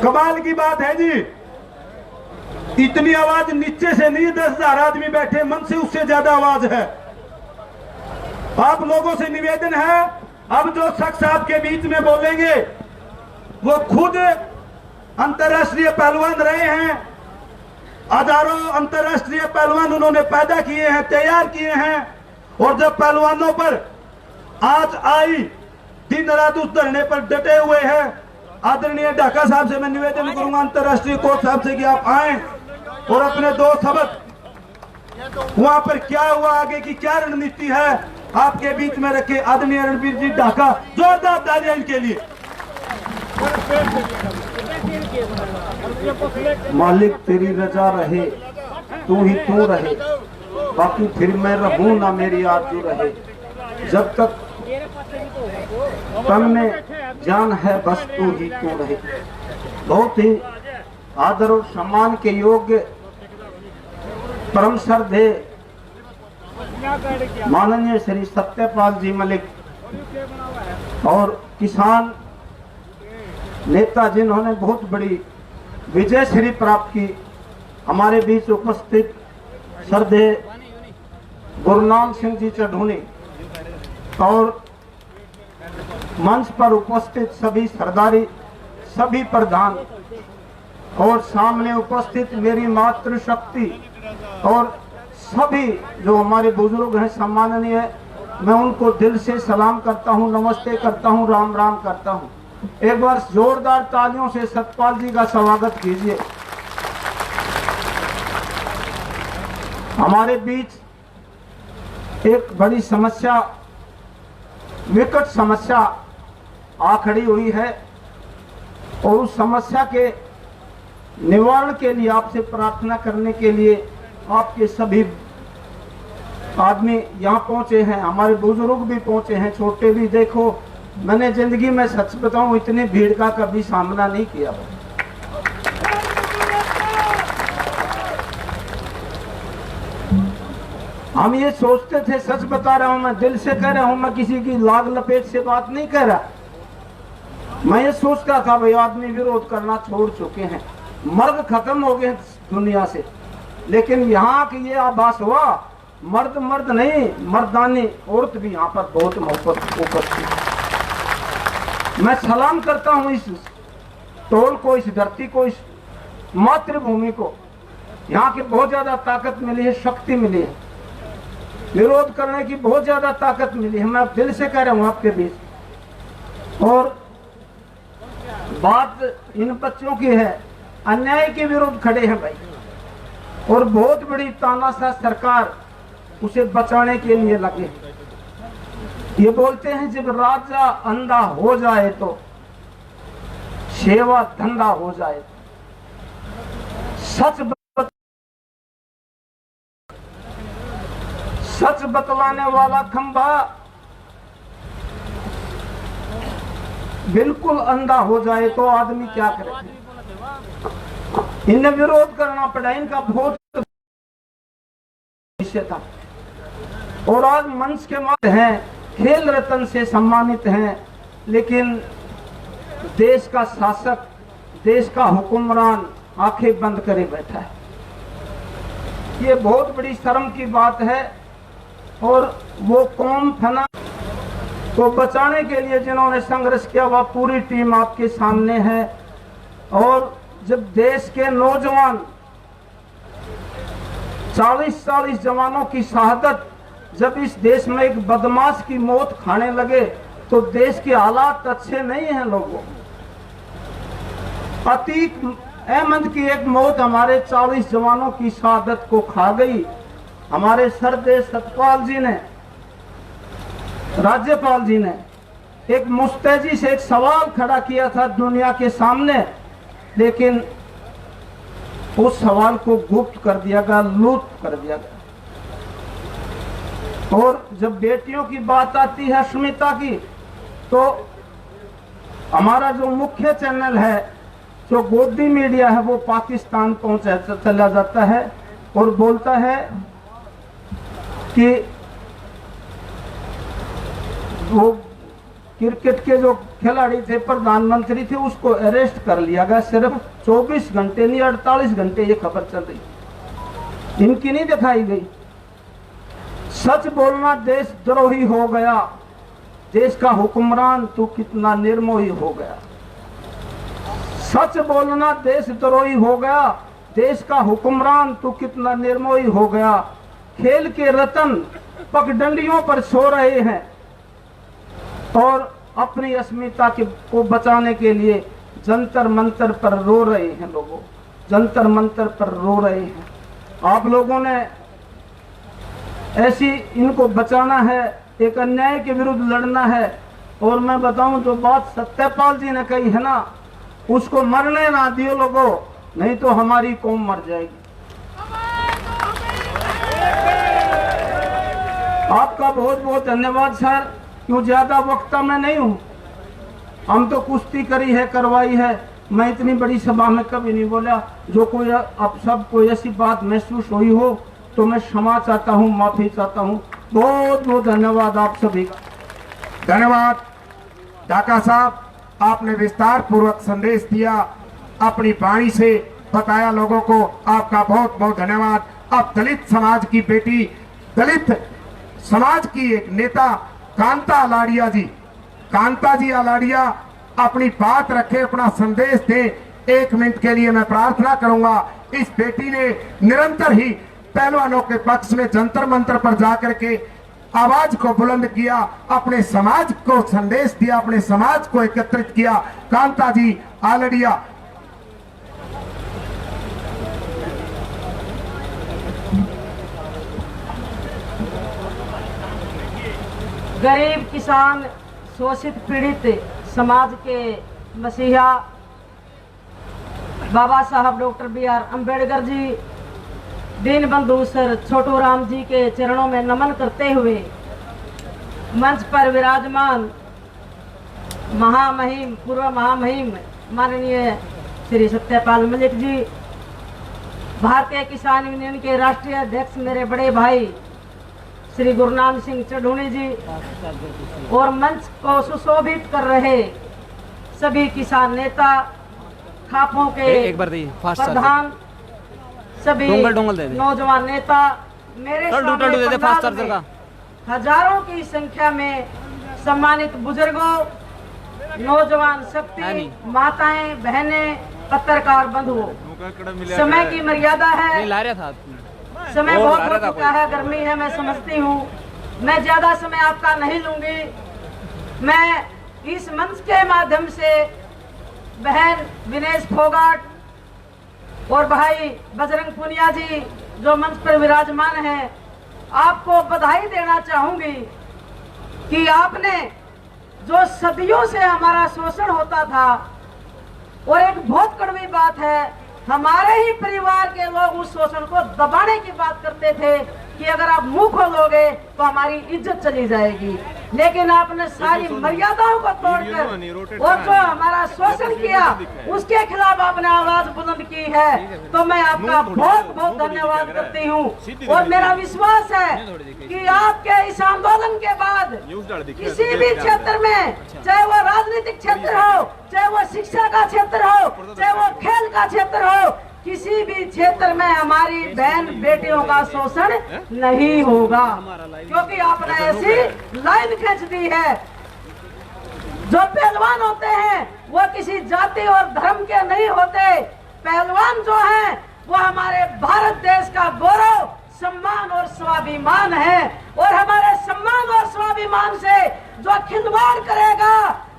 कमाल की बात है जी, इतनी आवाज नीचे से नहीं, 10,000 आदमी बैठे मन से उससे ज्यादा आवाज है। आप लोगों से निवेदन है, अब जो शख्स आपके बीच में बोलेंगे वो खुद अंतर्राष्ट्रीय पहलवान रहे हैं, हजारों अंतर्राष्ट्रीय पहलवान उन्होंने पैदा किए हैं, तैयार किए हैं, और जब पहलवानों पर आज आई दिन रात उस धरने पर डटे हुए हैं। आदरणीय ढाका साहब से मैं निवेदन करूंगा, अंतर्राष्ट्रीय कोच साहब से, कि आप आए और अपने दो सबक वहां पर क्या हुआ, आगे की क्या रणनीति है आपके बीच में रखे। आदरणीय रणबीर जी ढाका, जोरदार तालियां इनके लिए। मालिक तेरी रजा रहे, तू ही तू रहे, बाकी फिर मैं रहूं ना मेरी आरज़ू रहे। जब तक तन में जान है बस तू ही तू रहे। बहुत ही आदर और सम्मान के योग्य परम श्रद्धेय माननीय श्री सत्यपाल जी मलिक और किसान नेता जिन्होंने बहुत बड़ी विजय श्री प्राप्त की, हमारे बीच उपस्थित श्रद्धेय गुरनाम सिंह जी चढ़ूनी और मंच पर उपस्थित सभी सरदारी, सभी प्रधान और सामने उपस्थित मेरी मातृशक्ति और सभी जो हमारे बुजुर्ग हैं सम्माननीय, मैं उनको दिल से सलाम करता हूं, नमस्ते करता हूं, राम राम करता हूं। एक बार जोरदार तालियों से सतपाल जी का स्वागत कीजिए। हमारे बीच एक बड़ी समस्या, विकट समस्या आ खड़ी हुई है और उस समस्या के निवारण के लिए आपसे प्रार्थना करने के लिए आपके सभी आदमी यहाँ पहुंचे हैं, हमारे बुजुर्ग भी पहुंचे हैं, छोटे भी। देखो, मैंने जिंदगी में सच बताऊं इतनी भीड़ का कभी सामना नहीं किया। हम ये सोचते थे, सच बता रहा हूं, मैं दिल से कह रहा हूं, मैं किसी की लाग लपेट से बात नहीं कह रहा। मैं ये सोचता था भाई आदमी विरोध करना छोड़ चुके हैं, मर्द खत्म हो गए दुनिया से, लेकिन यहाँ की ये आभास हुआ मर्द मर्द नहीं, मर्दानी औरत भी यहाँ पर बहुत उपस्थित। मैं सलाम करता हूँ इस टोल को, इस धरती को, इस मातृभूमि को। यहाँ की बहुत ज्यादा ताकत मिली है, शक्ति मिली है, विरोध करने की बहुत ज्यादा ताकत मिली है। मैं दिल से कह रहा हूँ आपके बीच। और बात इन बच्चों की है, अन्याय के विरुद्ध खड़े हैं भाई, और बहुत बड़ी तानाशाह सरकार उसे बचाने के लिए लगे। ये बोलते हैं जब राजा अंधा हो जाए तो सेवा धंधा हो जाए। सच बतलाने वाला खंभा बिल्कुल अंधा हो जाए तो आदमी क्या करे। इन्हें विरोध करना पड़ा, इनका बहुत था। और आज मंच के माध्यम हैं, खेल रत्न से सम्मानित हैं, लेकिन देश का शासक, देश का हुक्मरान आंखें बंद करे बैठा है। ये बहुत बड़ी शर्म की बात है। और वो कौम फना को बचाने के लिए जिन्होंने संघर्ष किया, वह पूरी टीम आपके सामने है। और जब देश के नौजवान 40-40 जवानों की शहादत, जब इस देश में एक बदमाश की मौत खाने लगे तो देश के हालात अच्छे नहीं हैं लोगों। अतीक अहमद की एक मौत हमारे 40 जवानों की शहादत को खा गई। हमारे श्रद्धेय सतपाल जी ने, राज्यपाल जी ने एक मुस्तैदी से एक सवाल खड़ा किया था दुनिया के सामने, लेकिन उस सवाल को गुप्त कर दिया गया, लूट कर दिया गया। और जब बेटियों की बात आती है अस्मिता की, तो हमारा जो मुख्य चैनल है, जो गोदी मीडिया है, वो पाकिस्तान पहुंचा चला जाता है और बोलता है कि वो क्रिकेट के जो खिलाड़ी थे, प्रधानमंत्री थे, उसको अरेस्ट कर लिया गया। सिर्फ 24 घंटे नहीं 48 घंटे ये खबर चल रही, इनकी नहीं दिखाई गई। सच बोलना देशद्रोही हो गया, देश का हुक्मरान तू कितना निर्मोही हो गया। सच बोलना देशद्रोही हो गया, देश का हुक्मरान तू कितना निर्मोही हो गया। खेल के रतन पगडंडियों पर सो रहे हैं और अपनी अस्मिता को बचाने के लिए जंतर मंतर पर रो रहे हैं। लोगों जंतर मंतर पर रो रहे हैं। आप लोगों ने ऐसी इनको बचाना है, एक अन्याय के विरुद्ध लड़ना है। और मैं बताऊं, जो बात सत्यपाल जी ने कही है ना, उसको मरने ना दियो लोगों, नहीं तो हमारी कौम मर जाएगी। आपका बहुत बहुत धन्यवाद सर। क्यों ज्यादा वक्ता मैं नहीं हूं, हम तो कुश्ती करी है, करवाई है। मैं इतनी बड़ी सभा में कभी नहीं बोला। जो कोई अब सब कोई ऐसी बात महसूस हुई हो तो मैं क्षमा चाहता हूं, माफी चाहता हूं। बहुत बहुत धन्यवाद आप सभी का। धन्यवाद डाका साहब, आपने विस्तार पूर्वक संदेश दिया, अपनी वाणी से बताया लोगों को, आपका बहुत बहुत धन्यवाद। अब दलित समाज की बेटी, दलित समाज की एक नेता कांता अलाड़िया जी, कांता जी अलाड़िया अपनी बात रखे, अपना संदेश दे। 1 मिनट के लिए मैं प्रार्थना करूंगा। इस बेटी ने निरंतर ही पहलवानों के पक्ष में जंतर मंतर पर जाकर के आवाज को बुलंद किया, अपने समाज को संदेश दिया, अपने समाज को एकत्रित किया। कांता जी आलड़िया। गरीब किसान, शोषित पीड़ित समाज के मसीहा बाबा साहब डॉक्टर BR अम्बेडकर जी, दीन बंधु सर छोटू राम जी के चरणों में नमन करते हुए मंच पर विराजमान महामहिम, पूर्व महामहिम माननीय श्री सत्यपाल मलिक जी, भारतीय किसान यूनियन के राष्ट्रीय अध्यक्ष मेरे बड़े भाई श्री गुरुनाम सिंह चढ़ूनी जी, और मंच को सुशोभित कर रहे सभी किसान नेता, खापों के प्रधान, सभी नौजवान नेता, मेरे सामने पंडाल में हजारों की संख्या में सम्मानित बुजुर्गों, नौजवान शक्ति, माताएं, बहनें, पत्रकार बंधुओं, समय की मर्यादा है, समय बहुत हो चुका है, गर्मी है, मैं समझती हूँ। मैं ज्यादा समय आपका नहीं लूंगी। मैं इस मंच के माध्यम से बहन विनेश फोगाट और भाई बजरंग पुनिया जी जो मंच पर विराजमान हैं, आपको बधाई देना चाहूंगी कि आपने जो सदियों से हमारा शोषण होता था, और एक बहुत कड़वी बात है, हमारे ही परिवार के लोग उस शोषण को दबाने की बात करते थे कि अगर आप मुंह खोलोगे तो हमारी इज्जत चली जाएगी, लेकिन आपने सारी मर्यादाओं को तोड़कर और जो हमारा शोषण किया उसके खिलाफ आपने आवाज बुलंद की है। तो मैं आपका बहुत बहुत धन्यवाद करती हूँ। और मेरा विश्वास है कि आपके इस आंदोलन के बाद किसी भी क्षेत्र में, चाहे वो राजनीतिक क्षेत्र हो, चाहे वो शिक्षा का क्षेत्र हो, चाहे वो खेल का क्षेत्र हो, किसी भी क्षेत्र में हमारी बहन बेटियों का शोषण नहीं होगा, क्योंकि आपने ऐसी लाइन खींच दी है। जो पहलवान होते हैं वो किसी जाति और धर्म के नहीं होते। पहलवान जो हैं वो हमारे भारत देश का गौरव, सम्मान और स्वाभिमान है, और हमारे सम्मान और स्वाभिमान से जो खिलवाड़ करेगा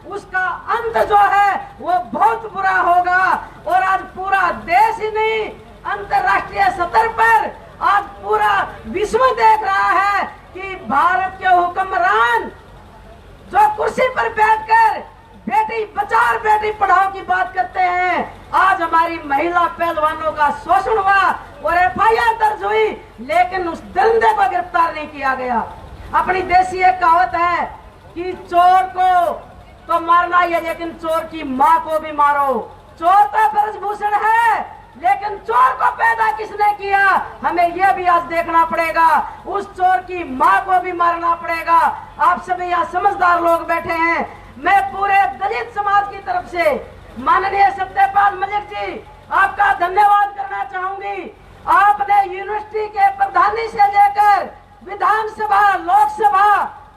उसका अंत जो है वो बहुत बुरा होगा। और आज पूरा देश ही नहीं, अंतर्राष्ट्रीय स्तर पर आज पूरा विश्व देख रहा है कि भारत के हुक्मरान जो कुर्सी पर बैठकर बेटी बचाओ बेटी पढ़ाओ की बात करते हैं, आज हमारी महिला पहलवानों का शोषण हुआ और FIR दर्ज हुई, लेकिन उस दरिंदे को गिरफ्तार नहीं किया गया। अपनी देसी एक कहावत है कि चोर को तो मारना ही है, लेकिन चोर की माँ को भी मारो। चोर तो ब्रजभूषण है, लेकिन चोर को पैदा किसने किया, हमें यह भी आज देखना पड़ेगा। उस चोर की माँ को भी मारना पड़ेगा। आप सभी यहाँ समझदार लोग बैठे हैं, मैं पूरे दलित समाज की तरफ से माननीय सत्यपाल मलिक जी आपका धन्यवाद करना चाहूंगी। आपने यूनिवर्सिटी के प्रधानी से लेकर विधानसभा, लोकसभा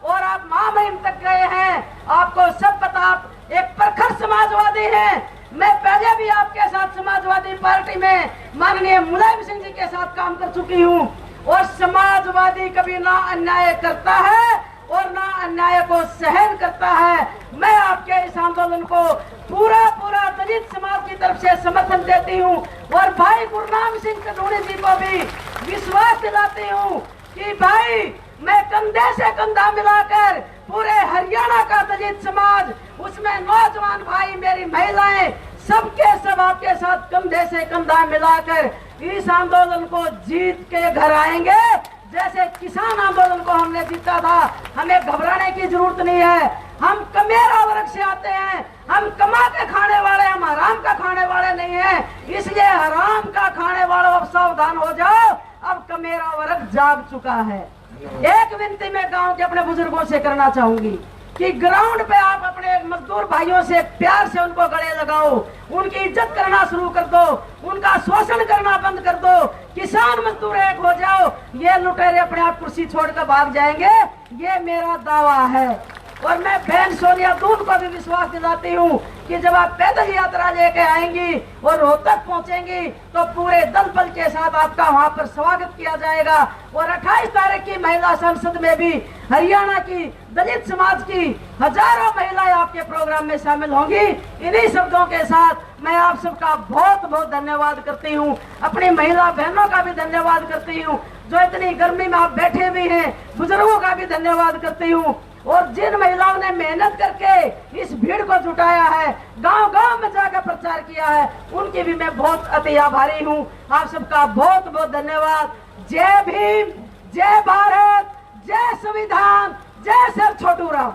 और आप महामहिम तक गए हैं। आपको सब पता, आप एक प्रखर समाजवादी हैं। मैं पहले भी आपके साथ समाजवादी पार्टी में माननीय मुलायम सिंह जी के साथ काम कर चुकी हूं। और समाजवादी कभी ना अन्याय करता है और ना अन्याय को सहन करता है। मैं आपके इस आंदोलन को पूरा दलित समाज की तरफ से समर्थन देती हूं और भाई गुरनाम सिंह चढ़ूणी जी को भी विश्वास दिलाती हूं कि भाई मैं कंधे से कंधा मिलाकर पूरे हरियाणा का दलित समाज, उसमें नौजवान भाई, मेरी महिलाएं, सबके सब आपके साथ कंधे से कंधा मिलाकर इस आंदोलन को जीत के घर आएंगे। जैसे किसान आंदोलन को हमने जीता था, हमें घबराने की जरूरत नहीं है। हम कमेरा वर्ग से आते हैं, हम कमा के खाने वाले, हम हराम का खाने वाले नहीं हैं। इसलिए हराम का खाने वालों अब सावधान हो जाओ, अब कमेरा वर्ग जाग चुका है। एक विनती मैं गांव के अपने बुजुर्गों से करना चाहूंगी कि ग्राउंड पे आप अपने मजदूर भाइयों से प्यार से उनको गले लगाओ, उनकी इज्जत करना शुरू कर दो, उनका शोषण करना बंद कर दो, किसान मजदूर एक हो जाओ। ये लुटेरे अपने आप कुर्सी छोड़कर भाग जाएंगे, ये मेरा दावा है। और मैं बहन सोनिया दून को भी विश्वास दिलाती हूँ कि जब आप पैदल यात्रा लेके आएंगी और रोहतक पहुँचेंगी तो पूरे दल बल के साथ आपका वहाँ पर स्वागत किया जाएगा। और 28 तारीख की महिला संसद में भी हरियाणा की दलित समाज की हजारों महिलाएं आपके प्रोग्राम में शामिल होंगी। इन्हीं शब्दों के साथ मैं आप सबका बहुत बहुत धन्यवाद करती हूँ। अपनी महिला बहनों का भी धन्यवाद करती हूँ जो इतनी गर्मी में आप बैठे हुए हैं। बुजुर्गों का भी धन्यवाद करती हूँ। और जिन महिलाओं ने मेहनत करके इस भीड़ को जुटाया है, गांव-गांव में जाकर प्रचार किया है, उनकी भी मैं बहुत अति आभारी हूँ। आप सबका बहुत बहुत धन्यवाद। जय भीम, जय भारत, जय संविधान, जय सर छोटू राम।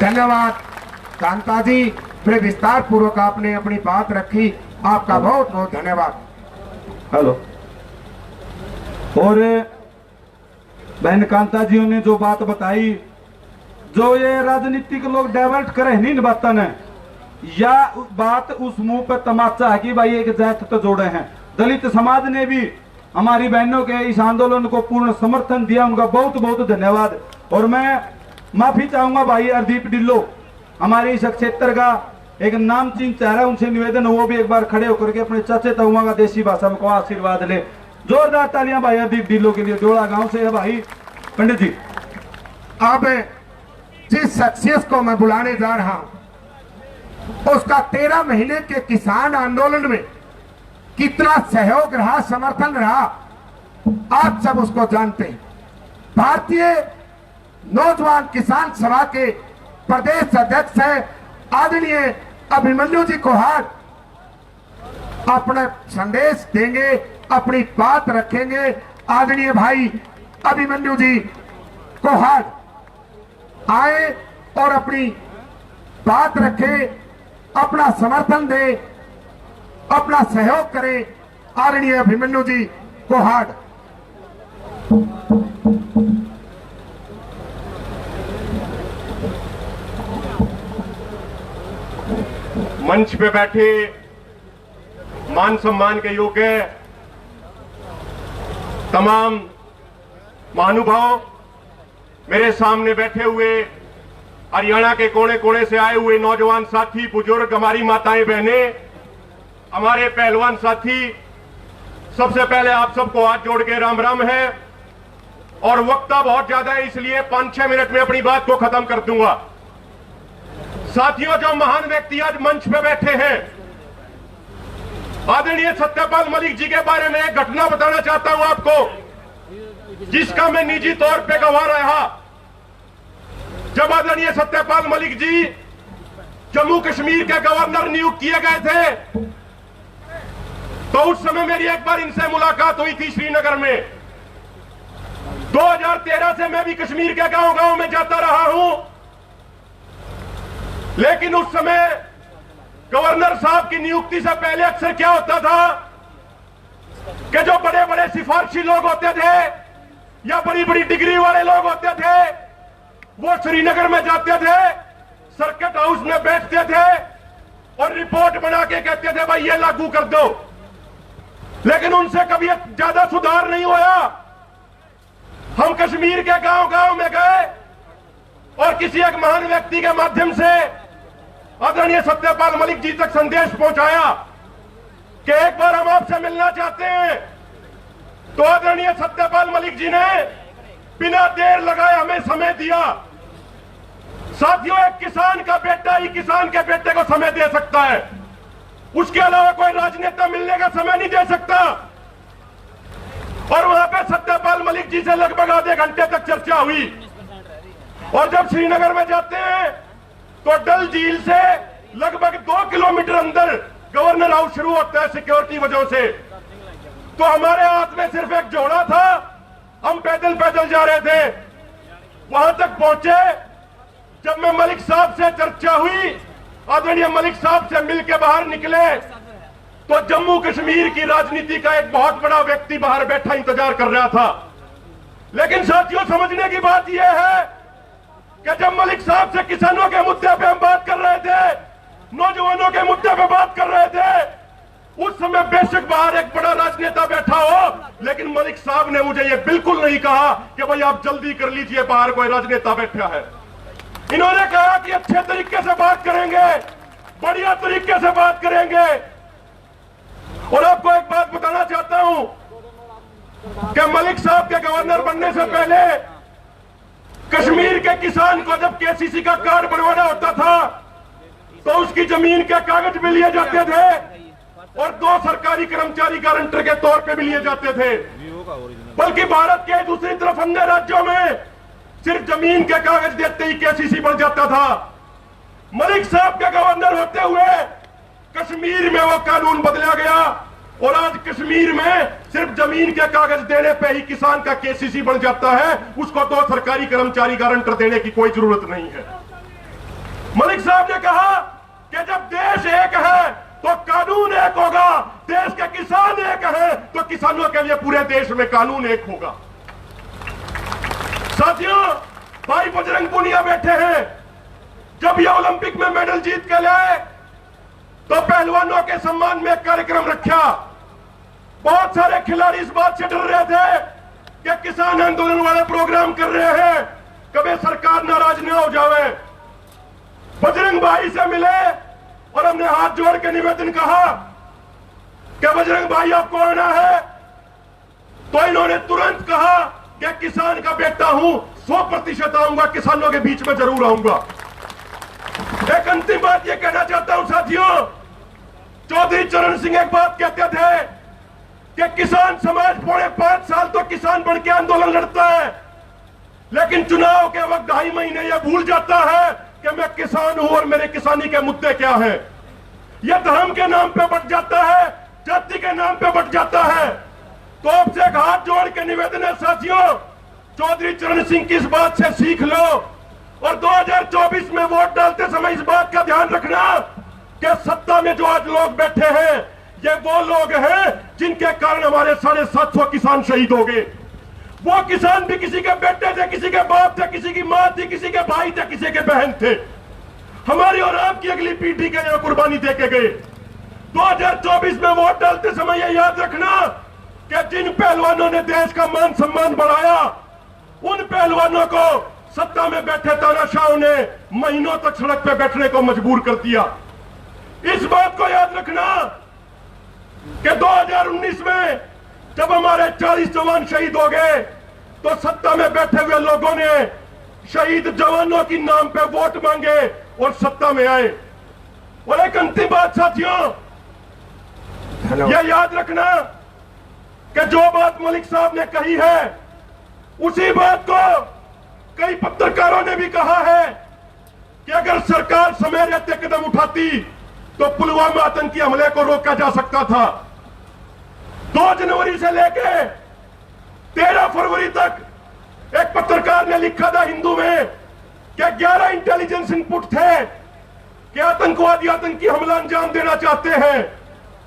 धन्यवाद कांता जी, बड़े विस्तार पूर्वक आपने अपनी बात रखी, आपका बहुत बहुत धन्यवाद। हेलो। और बहन कांता जी ने जो बात बताई, जो ये राजनीतिक लोग डाइवर्ट करे नहीं बाता ने, या बात उस मुंह पे तमाचा है कि भाई एक जात तो जोड़े हैं। दलित समाज ने भी हमारी बहनों के इस आंदोलन को पूर्ण समर्थन दिया, उनका बहुत बहुत धन्यवाद। और मैं माफी चाहूंगा भाई हरदीप ढिल्लो, हमारे इस क्षेत्र का एक नामचीन चेहरा, उनसे निवेदन वो भी एक बार खड़े होकर के अपने चाचे ताऊआ का देसी भाषा में को आशीर्वाद ले। जोरदार तालियां भाई हरदीप ढिल्लो के लिए। जोड़ा गांव से है भाई पंडित जी। अब जिस शख्सियत को मैं बुलाने जा रहा हूं, उसका 13 महीने के किसान आंदोलन में कितना सहयोग रहा, समर्थन रहा, आप सब उसको जानते हैं। भारतीय नौजवान किसान सभा के प्रदेश अध्यक्ष है आदरणीय अभिमन्यु जी कोहाड़। अपने संदेश देंगे, अपनी बात रखेंगे। आदरणीय भाई अभिमन्यु जी कोहाड़ आए और अपनी बात रखे, अपना समर्थन दे, अपना सहयोग करे। आदरणीय अभिमन्यु जी कोहाड़। मंच पे बैठे मान सम्मान के योग्य तमाम महानुभाव, मेरे सामने बैठे हुए हरियाणा के कोने कोने से आए हुए नौजवान साथी, बुजुर्ग, हमारी माताएं बहनें, हमारे पहलवान साथी, सबसे पहले आप सबको हाथ जोड़ के राम राम है। और वक्ता बहुत ज्यादा है, इसलिए 5-6 मिनट में अपनी बात को खत्म कर दूंगा। साथियों, जो महान व्यक्ति आज मंच पे बैठे हैं, आदरणीय सत्यपाल मलिक जी के बारे में एक घटना बताना चाहता हूं आपको, जिसका मैं निजी तौर पे गवाह रहा। जब आदरणीय सत्यपाल मलिक जी जम्मू कश्मीर के गवर्नर नियुक्त किए गए थे, तो उस समय मेरी एक बार इनसे मुलाकात हुई थी श्रीनगर में। 2013 से मैं भी कश्मीर के गांव-गांव में जाता रहा हूं, लेकिन उस समय गवर्नर साहब की नियुक्ति से पहले अक्सर क्या होता था कि जो बड़े बड़े सिफारशी लोग होते थे या बड़ी बड़ी डिग्री वाले लोग होते थे, वो श्रीनगर में जाते थे, सर्किट हाउस में बैठते थे और रिपोर्ट बना के कहते थे भाई ये लागू कर दो, लेकिन उनसे कभी ज्यादा सुधार नहीं हुआ। हम कश्मीर के गांव गांव में गए और किसी एक महान व्यक्ति के माध्यम से आदरणीय सत्यपाल मलिक जी तक संदेश पहुंचाया कि एक बार हम आपसे मिलना चाहते हैं। तो आदरणीय सत्यपाल मलिक जी ने बिना देर लगाए हमें समय दिया। साथियों, एक किसान का बेटा ही किसान के बेटे को समय दे सकता है, उसके अलावा कोई राजनेता मिलने का समय नहीं दे सकता। और वहां पे सत्यपाल मलिक जी से लगभग आधे घंटे तक चर्चा हुई। और जब श्रीनगर में जाते हैं तो डल झील से लगभग 2 किलोमीटर अंदर गवर्नर हाउस शुरू होता है सिक्योरिटी वजह से। तो हमारे हाथ में सिर्फ एक जोड़ा था, हम पैदल पैदल जा रहे थे। वहां तक पहुंचे, जब मैं मलिक साहब से चर्चा हुई, आदरणीय मलिक साहब से मिलकर बाहर निकले, तो जम्मू कश्मीर की राजनीति का एक बहुत बड़ा व्यक्ति बाहर बैठा इंतजार कर रहा था। लेकिन साथियों, समझने की बात यह है कि जब मलिक साहब से किसानों के मुद्दे पे हम बात कर रहे थे, नौजवानों के मुद्दे पे बात कर रहे थे, उस समय बेशक बाहर एक बड़ा राजनेता बैठा हो, लेकिन मलिक साहब ने मुझे यह बिल्कुल नहीं कहा कि भाई आप जल्दी कर लीजिए, बाहर कोई राजनेता बैठा है। इन्होंने कहा कि अच्छे तरीके से बात करेंगे, बढ़िया तरीके से बात करेंगे। और आपको एक बात बताना चाहता हूं कि मलिक साहब के गवर्नर बनने से पहले कश्मीर के किसान को जब केसीसी का कार्ड बनवाना होता था तो उसकी जमीन के कागज भी लिए जाते थे और 2 सरकारी कर्मचारी गारंटर के तौर पे भी लिए जाते थे। बल्कि भारत के दूसरी तरफ अन्य राज्यों में सिर्फ जमीन के कागज देते ही केसीसी बन जाता था। मलिक साहब के गवर्नर होते हुए कश्मीर में वो कानून बदला गया और आज कश्मीर में सिर्फ जमीन के कागज देने पे ही किसान का केसीसी बन जाता है, उसको 2 सरकारी कर्मचारी गारंटर देने की कोई जरूरत नहीं है। मलिक साहब ने कहा कि जब देश एक है तो कानून एक होगा, देश के किसान एक है तो किसानों के लिए पूरे देश में कानून एक होगा। साथियों, भाई बजरंग पुनिया बैठे हैं, जब ये ओलंपिक में मेडल जीत के लाए तो पहलवानों के सम्मान में एक कार्यक्रम रखा। बहुत सारे खिलाड़ी इस बात से डर रहे थे कि किसान आंदोलन वाले प्रोग्राम कर रहे हैं, कभी सरकार नाराज न हो जावे। बजरंग भाई से मिले और हमने हाथ जोड़ के निवेदन कहा कि बजरंग भाई आपको आना है, तो इन्होंने तुरंत कहा कि किसान का बेटा हूं, 100% आऊंगा, किसानों के बीच में जरूर आऊंगा। एक अंतिम बात यह कहना चाहता हूं साथियों, चौधरी चरण सिंह एक बात कहते थे कि किसान समाज पौने 5 साल तो किसान बन के आंदोलन लड़ता है, लेकिन चुनाव के वक्त 2.5 महीने यह भूल जाता है कि मैं किसान हूं और मेरे किसानी के मुद्दे क्या है। यह धर्म के नाम पे बट जाता है, जाति के नाम पे बट जाता है। तो आपसे एक हाथ जोड़ के निवेदन है साथियों, चौधरी चरण सिंह की इस बात से सीख लो और 2024 में वोट डालते समय इस बात का ध्यान रखना कि सत्ता में जो आज लोग बैठे हैं ये वो लोग हैं जिनके कारण हमारे 750 किसान शहीद हो गए। वो किसान भी किसी के बेटे थे, किसी के बाप थे, किसी की मां थी, किसी के भाई थे, किसी के बहन थे। हमारी और आपकी अगली पीढ़ी के लिए कुर्बानी दे के गए। 2024 में वोट डालते समय ये याद रखना कि जिन पहलवानों ने देश का मान सम्मान बढ़ाया, उन पहलवानों को सत्ता में बैठे तानाशाहों ने महीनों तक सड़क पे बैठने को मजबूर कर दिया। इस बात को याद रखना कि 2019 में जब हमारे 40 जवान शहीद हो गए तो सत्ता में बैठे हुए लोगों ने शहीद जवानों की नाम पे वोट मांगे और सत्ता में आए। और एक अंतिम बात साथियों, यह याद रखना कि जो बात मलिक साहब ने कही है उसी बात को कई पत्रकारों ने भी कहा है कि अगर सरकार समय रहते कदम उठाती तो पुलवामा आतंकी हमले को रोका जा सकता था। 2 जनवरी से लेके 13 फरवरी तक एक पत्रकार ने लिखा था हिंदू में कि 11 इंटेलिजेंस इनपुट थे कि आतंकवादी आतंकी हमला अंजाम देना चाहते हैं,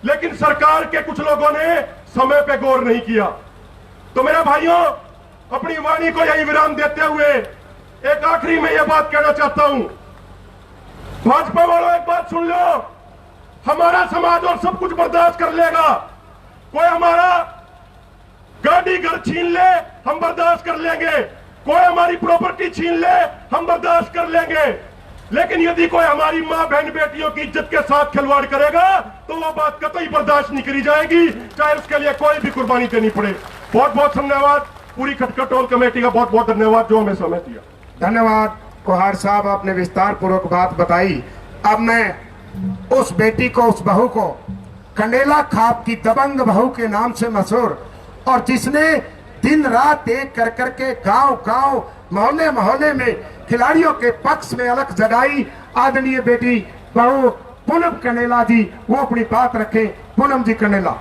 लेकिन सरकार के कुछ लोगों ने समय पे गौर नहीं किया। तो मेरे भाइयों, अपनी वाणी को यही विराम देते हुए एक आखिरी में यह बात कहना चाहता हूं भाजपा वालों एक बात सुन लो, हमारा समाज और सब कुछ बर्दाश्त कर लेगा। कोई हमारा गाड़ी घर छीन ले हम बर्दाश्त कर लेंगे, कोई हमारी प्रॉपर्टी छीन ले हम बर्दाश्त कर लेंगे, लेकिन यदि कोई हमारी मां बहन बेटियों की इज्जत के साथ खिलवाड़ करेगा तो वो बात कतई बर्दाश्त नहीं करी जाएगी, चाहे उसके लिए कोई भी कुर्बानी देनी पड़े। बहुत बहुत धन्यवाद, पूरी खटखट टोल कमेटी का बहुत बहुत धन्यवाद जो हमें समय दिया। धन्यवाद कोहार साहब, आपने विस्तार पूर्वक बात बताई। अब मैं उस बेटी को, उस बहू को, कंडेला खाप की दबंग बहू के नाम से मशहूर, और जिसने दिन रात एक कर करके गांव गांव मोहल्ले मोहल्ले में खिलाड़ियों के पक्ष में अलग जगाई, आदरणीय बेटी बहू पूनम कंडेला जी, वो अपनी बात रखें। पूनम जी कंडेला।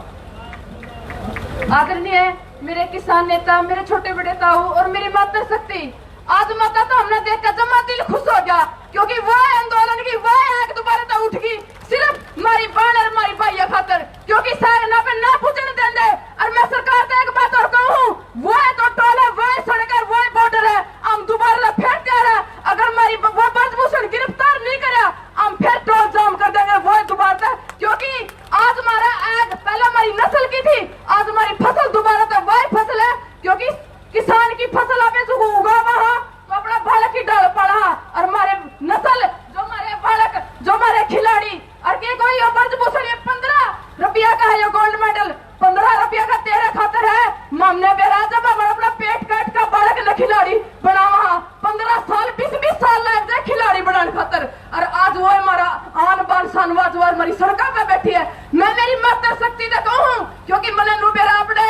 आदरणीय मेरे किसान नेता, मेरे छोटे बड़े ताऊ और मेरी माता शक्ति, आज माता तो हमने देखकर जमा दिल खुश हो गया, क्योंकि वह आंदोलन की वह आग दोबारा तो उठ गई, सिर्फ मारी बहन और मारी भाइया खातर, क्योंकि सारे ना पे ना पूछने देंगे। और मैं सरकार से एक बात और कहूँ, वह तो टोल है, वह सड़क है, वह बॉर्डर है, हम दोबारा फिर तैयार है। अगर हमारी वो ब्रजभूषण गिरफ्तार नहीं करा, हम फिर टोल जाम कर देंगे, वह दोबारा, क्योंकि आज हमारा आग पहले हमारी नस्ल की थी, आज हमारी फसल दोबारा तो वह फसल है, क्योंकि किसान की फसल आपे जो उगा वहां तो अपना बालक की डाल पड़ा, और हमारे नस्ल जो हमारे बालक जो हमारे खिलाड़ी और के कोई ब्रजभूषण 15 रुपया का है, ये गोल्ड मेडल 15 रुपया का तेरे खातर है। हमने बेरा जब अपना पेट काट का बालक न खिलाड़ी बना, वहां 15 साल 20 साल लग जाए खिलाड़ी बनाने खातर, और आज वो हमारा आन बान शानवाज हमारी सड़कों पे बैठी है। मैं मेरी माता शक्ति से कहूँ, क्योंकि मैंने बेरा अपने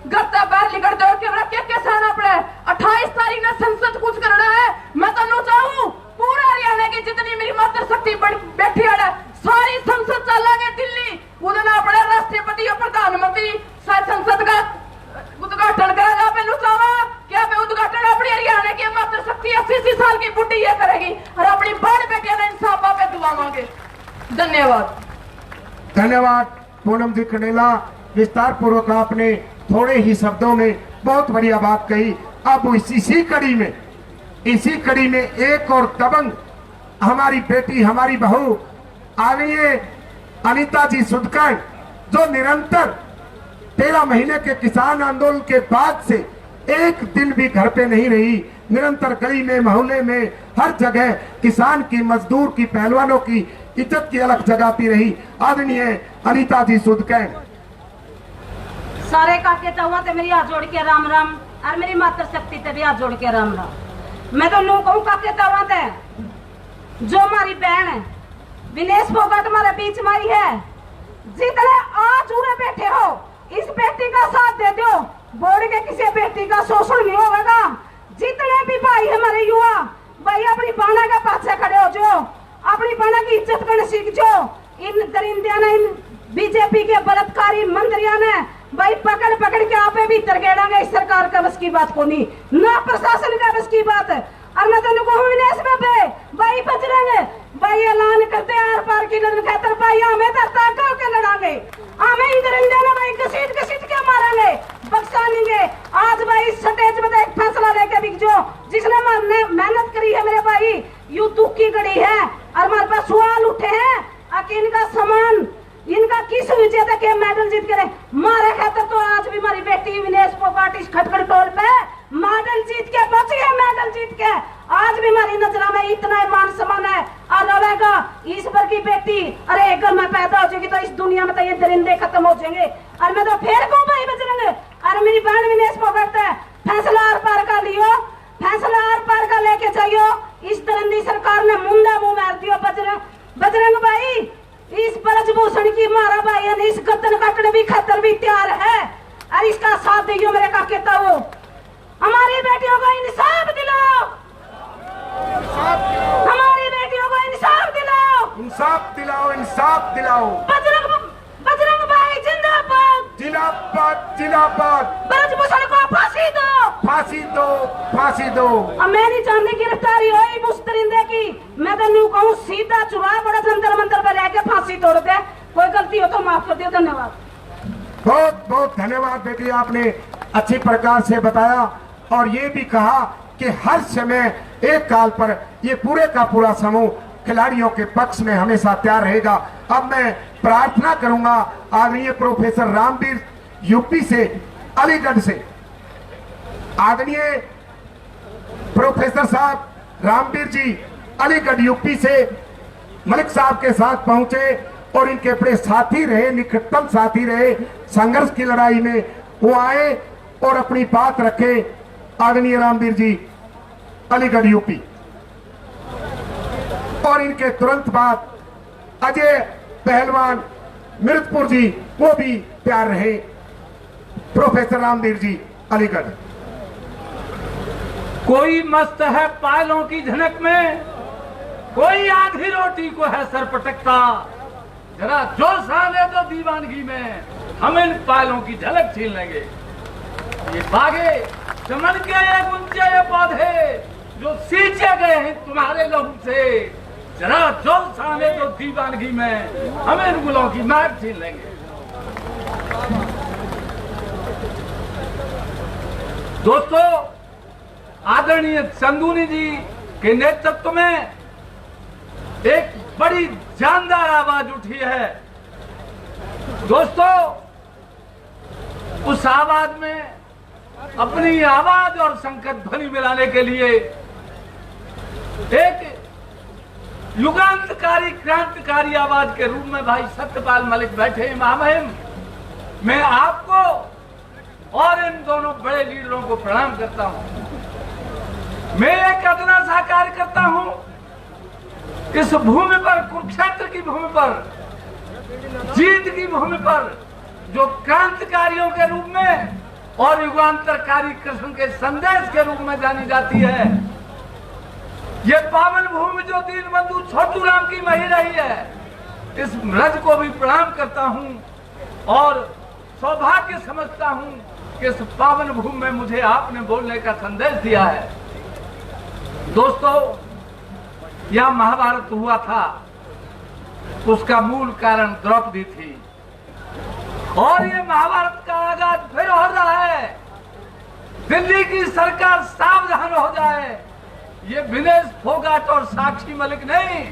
गत्ता बाहर निकल दो के किसान अपने 28 तारीख ने संसद कुछ करना है। मैं तो चाहूँ पूरा हरियाणा की जितनी मेरी माता शक्ति बैठी है सारी संसद चलागे दिल्ली, उधर अपने राष्ट्रपति और प्रधानमंत्री संसद का उद्घाटन करेगा। मैं चाहूँ क्या उद्घाटन अपनी हरियाणा की माता शक्ति 80 साल की बुढ़ी ये करेगी, और अपनी बड़ बेटिया ने इंसाफ पे दुआ मांगे। धन्यवाद। धन्यवाद पूनम जी कंडेला, विस्तार पूर्वक आपने थोड़े ही शब्दों में बहुत बढ़िया बात कही। अब इसी कड़ी में एक और दबंग हमारी बेटी, हमारी बहू आ गई है, अनीता जी सुदकर, जो निरंतर 13 महीने के किसान आंदोलन के बाद से एक दिन भी घर पे नहीं रही, निरंतर गली में मोहल्ले में हर जगह किसान की, मजदूर की, पहलवानों की इज्जत की अलग जगाती रही। आदरणीय अनीता जी सुदकर। सारे काके तवा ते मेरी हाथ जोड़ के राम राम, और मेरी माता शक्ति ते भी हाथ जोड़ के राम राम। मैं तो नो कहूँ काके तवा ते, जो हमारी बहन है विनेश फोगाट हमारे बीच में आई है, जितने आज उन्हें बैठे हो इस बेटी का साथ दे दो, बोर्ड के किसी बेटी का शोषण नहीं होगा। जितने भी भाई हमारे युवा भाई अपनी बाणा के पाछे खड़े हो, जो अपनी बाणा की इज्जत करने सीख जो। इन दरिंदिया ने, इन बीजेपी के बलात्कारी मंत्रियों ने भाई पकड़ पकड़ के आपे भी तरगेड़ांगे, इस सरकार का बस की बात को नहीं, ना प्रशासन का बस की बात है। और मैं तेन कहूँ विनेश बाबे भाई बजरंग भाई ऐलान करते आर पार की लड़न खातर भाई हमें तो के लड़ांगे, हमें इधर इंडिया भाई घसीट के मारेंगे, बख्शाएंगे। आज भाई स्टेज में एक फैसला लेके बिक जो, जिसने मेहनत करी है मेरे भाई, यू दुख की घड़ी है, और हमारे पास सवाल उठे हैं कि इनका सामान, इनका किस विजेता के मेडल जीत करे मारे खातर, तो आज भी हमारी बेटी विनेश फोगाट इस खटखट टोल पे मेडल जीत के पहुंच गए, मेडल जीत के आज भी हमारी नजरों में इतना मान सम्मान है। और रहेगा ईश्वर की बेटी, अरे एक घर में पैदा हो जाएगी तो इस दुनिया में तो ये दरिंदे खत्म हो जाएंगे। और मैं तो फिर कहूँ भाई बजरंग, और मेरी बहन विनेश फोगाट है, फैसला आर पार का लियो, फैसला आर पार का लेके जाइयो। इस दरिंदी सरकार ने मुंडा मुंह मार दियो। बजरंग भाई इस ब्रजभूषण की मारा भाई इस गद्दन काटने भी खतर भी तैयार है, और इसका साथ दियो मेरे का कहता हो। हमारी बेटियों को इंसाफ दिलाओ, हमारी बेटियों को इंसाफ दिलाओ, इंसाफ दिलाओ, इंसाफ दिलाओ। बजरंग भाई जिंदाबाद, जिंदाबाद, जिंदाबाद। ब्रजभूषण को फांसी दो, फांसी दो, फांसी दो। अब मैं नहीं चाहती गिरफ्तारी हो उस दरिंदे की, मैं तो न्यू कहूँ सीधा चुरा बड़ा जंतर मंतर पर लेके फांसी तोड़ दे, कोई गलती हो तो माफ कर दियो। धन्यवाद। बहुत बहुत धन्यवाद बेटी, आपने अच्छी प्रकार से बताया, और ये भी कहा कि हर समय एक काल पर ये पूरे का पूरा समूह खिलाड़ियों के पक्ष में हमेशा तैयार रहेगा। अब मैं प्रार्थना करूंगा आदरणीय प्रोफेसर रामवीर यूपी से, अलीगढ़ से, आदरणीय प्रोफेसर साहब रामवीर जी अलीगढ़ यूपी से मलिक साहब के साथ पहुंचे और इनके बड़े साथी रहे, निकटतम साथी रहे संघर्ष की लड़ाई में, वो आए और अपनी बात रखे। आदरणीय रामवीर जी अलीगढ़ यूपी, और इनके तुरंत बाद अजय पहलवान मिर्जपुर जी, वो भी तैयार रहे। प्रोफेसर रामवीर जी अलीगढ़। कोई मस्त है पायलों की झनक में, कोई आधी रोटी को है सर पटकता, जरा जोश आने दो दीवानगी में, हम इन पायलों की झलक छीन लेंगे। ये बागे चमन के ये गुंजे ये पौधे जो सींचे गए हैं तुम्हारे लहू से, जरा जोश आने दो दीवानगी में, हम इन गुलों की महक छीन लेंगे। दोस्तों, आदरणीय चंदूनी जी के नेतृत्व में एक बड़ी जानदार आवाज उठी है। दोस्तों, उस आवाज में अपनी आवाज और संकट ध्वनि मिलाने के लिए एक युगांतकारी क्रांतिकारी आवाज के रूप में भाई सत्यपाल मलिक बैठे हैं महामहिम। मैं आपको और इन दोनों बड़े लीडरों को प्रणाम करता हूं। मैं एक अदना सा कार्य करता हूं इस भूमि पर, कुरुक्षेत्र की भूमि पर, जीत की भूमि पर, जो क्रांतिकारियों के रूप में और युगांतरकारी कृष्ण के संदेश के रूप में जानी जाती है। ये पावन भूमि जो दीनबंधु छोटू राम की मही रही है, इस रज को भी प्रणाम करता हूं और सौभाग्य समझता हूं कि इस पावन भूमि में मुझे आपने बोलने का संदेश दिया है। दोस्तों, यह महाभारत हुआ था, उसका मूल कारण द्रौपदी थी, और ये महाभारत का आगाज फिर हो रहा है। दिल्ली की सरकार सावधान हो जाए, ये विनेश फोगाट और साक्षी मलिक नहीं,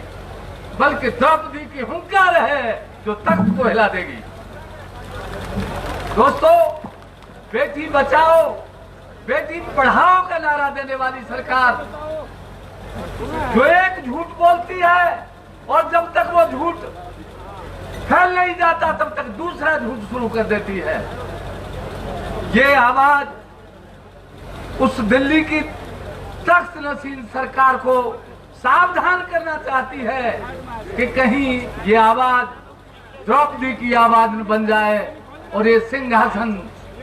बल्कि द्रौपदी की हुंकार है जो तख्त को हिला देगी। दोस्तों, बेटी बचाओ बेटी पढ़ाओ का नारा देने वाली सरकार जो एक झूठ बोलती है और जब तक वो झूठ फैल नहीं जाता तब तक दूसरा झूठ शुरू कर देती है। ये आवाज उस दिल्ली की तख्त नशीन सरकार को सावधान करना चाहती है कि कहीं ये आवाज द्रौपदी की आवाज न बन जाए और ये सिंहासन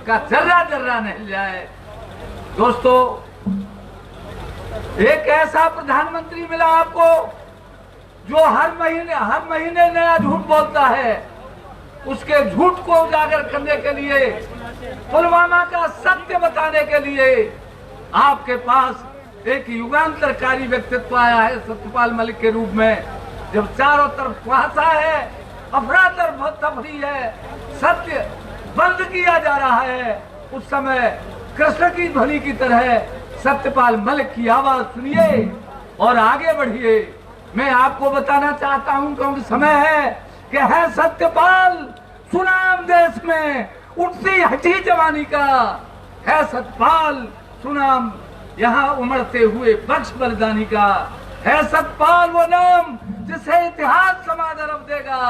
का जर्रा जर्रा नहीं जाए। दोस्तों, एक ऐसा प्रधानमंत्री मिला आपको जो हर महीने नया झूठ बोलता है। उसके झूठ को उजागर करने के लिए, पुलवामा का सत्य बताने के लिए आपके पास एक युगांतरकारी व्यक्तित्व आया है सत्यपाल मलिक के रूप में। जब चारों तरफ कुहासा है, अफरा तफरी है, सत्य बंद किया जा रहा है, उस समय कृष्ण की ध्वनि की तरह सत्यपाल मलिक की आवाज सुनिए और आगे बढ़िए। मैं आपको बताना चाहता हूं क्योंकि समय है कि है सत्यपाल सुनाम देश में उठती हटी जवानी का, है सत्यपाल सुनाम यहाँ उमड़ते हुए बख्श बलिदानी का, है सतपाल वो नाम जिसे इतिहास समाज अरब देगा,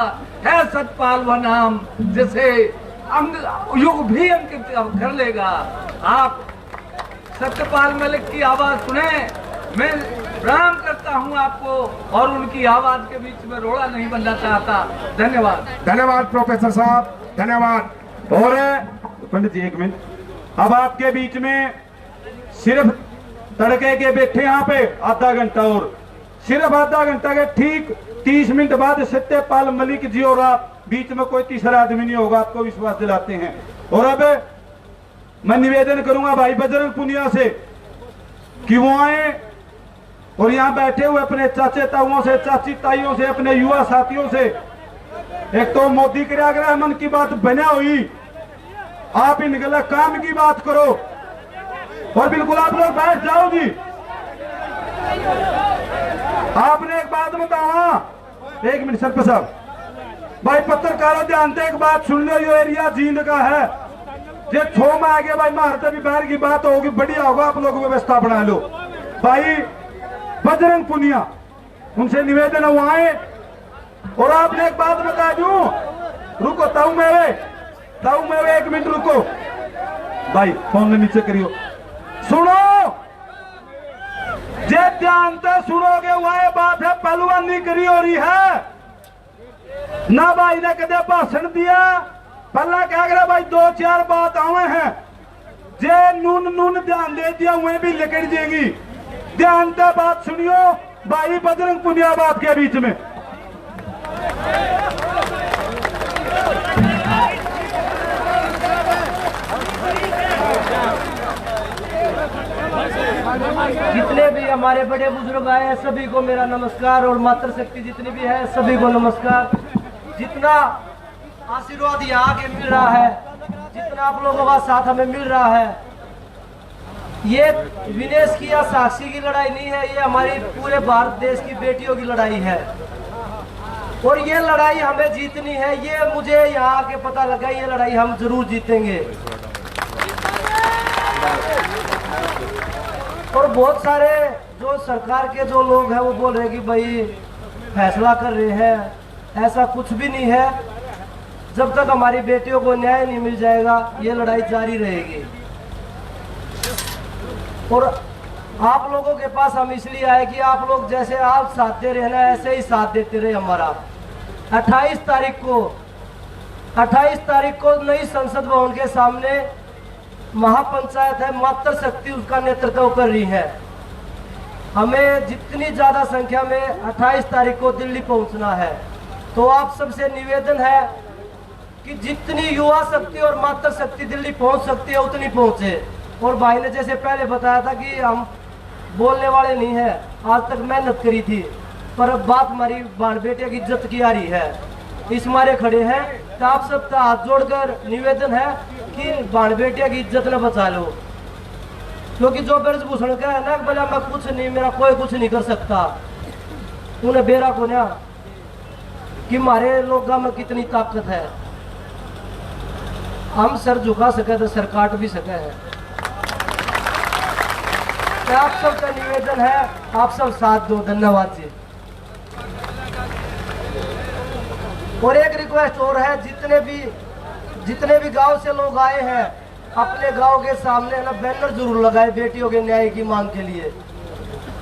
है सतपाल वो नाम जिसे युग भी अंकित कर लेगा। आप सत्यपाल मलिक की आवाज सुने। मैं प्रणाम करता हूं आपको और उनकी आवाज के बीच में रोड़ा नहीं बनना चाहता। धन्यवाद। धन्यवाद प्रोफेसर साहब, धन्यवाद। और पंडित जी एक मिनट, अब आपके बीच में सिर्फ तड़के के बैठे यहाँ पे आधा घंटा, और सिर्फ आधा घंटा के ठीक 30 मिनट बाद सत्यपाल मलिक जी और आप बीच में कोई तीसरा आदमी नहीं होगा, आपको विश्वास दिलाते हैं। और अब मैं निवेदन करूंगा भाई बजरंग पुनिया से कि वो आए और यहाँ बैठे हुए अपने चाचे ताऊओं से, चाची ताइयों से, अपने युवा साथियों से, एक तो मोदी के आग्रह मन की बात बना हुई, आप इन गलत काम की बात करो और बिल्कुल आप लोग बैठ जाओ जी। आपने एक बात बतावा, एक मिनट सरपंच साहब, भाई पत्रकारों ध्यान से एक बात सुन लो, ये एरिया जींद का है, जे छो में आगे भाई मारते भी बाहर की बात होगी, बढ़िया होगा, आप लोग व्यवस्था बना लो। भाई बजरंग पुनिया उनसे निवेदन हुआ है। और आपने एक बात बता दूं, रुको ताऊ मेरे 1 मिनट रुको भाई, फोन नीचे करियो, सुनो जे ध्यान से सुनोगे, वह बात है पहलवानी करी हो रही है ना। भाई ने कदे भाषण दिया, पहला क्या करे भाई 2-4 बात आवे हैं, जे नून ध्यान दे दिया वह भी लिकड़ जाएगी। ध्यान से बात सुनियो भाई, बजरंग पुनिया बात के बीच में। जितने भी हमारे बड़े बुजुर्ग आए हैं सभी को मेरा नमस्कार, और मातृशक्ति जितनी भी है सभी को नमस्कार। जितना आशीर्वाद यहाँ के मिल रहा है, जितना आप लोगों का साथ हमें मिल रहा है, ये विनेश की या साक्षी की लड़ाई नहीं है, ये हमारी पूरे भारत देश की बेटियों की लड़ाई है। और ये लड़ाई हमें जीतनी है, ये मुझे यहाँ के पता लगा, ये लड़ाई हम जरूर जीतेंगे। और बहुत सारे जो सरकार के जो लोग हैं वो बोल रहे हैं कि भाई फैसला कर रहे हैं, ऐसा कुछ भी नहीं है। जब तक हमारी बेटियों को न्याय नहीं मिल जाएगा ये लड़ाई जारी रहेगी। और आप लोगों के पास हम इसलिए आए कि आप लोग जैसे आप साथ दे रहे ना, ऐसे ही साथ देते रहे हमारा। 28 तारीख को नई संसद भवन के सामने महापंचायत है, मातृशक्ति उसका नेतृत्व कर रही है। हमें जितनी ज्यादा संख्या में 28 तारीख को दिल्ली पहुंचना है, तो आप सबसे निवेदन है कि जितनी युवा शक्ति और मातृशक्ति दिल्ली पहुंच सकती है उतनी पहुंचे। और भाई ने जैसे पहले बताया था कि हम बोलने वाले नहीं है, आज तक मेहनत करी थी, पर अब बात हमारी बाण बेटे की इज्जत की आ रही है, इस मारे खड़े हैं। तो आप सबका हाथ जोड़कर निवेदन है कि बाण बेटिया की इज्जत न बचा लो, क्योंकि जो ब्रजभूषण का है ना, बोला मैं कुछ नहीं, मेरा कोई कुछ नहीं कर सकता, उन्हें बेरा को ना कि हमारे लोगों में कितनी ताकत है, हम सर झुका सके तो सर काट भी सके हैं। तो आप सबका निवेदन है, आप सब साथ दो। धन्यवाद जी। और एक रिक्वेस्ट और है, जितने भी गांव से लोग आए हैं, अपने गांव के सामने ना बैनर जरूर लगाए बेटियों के न्याय की मांग के लिए।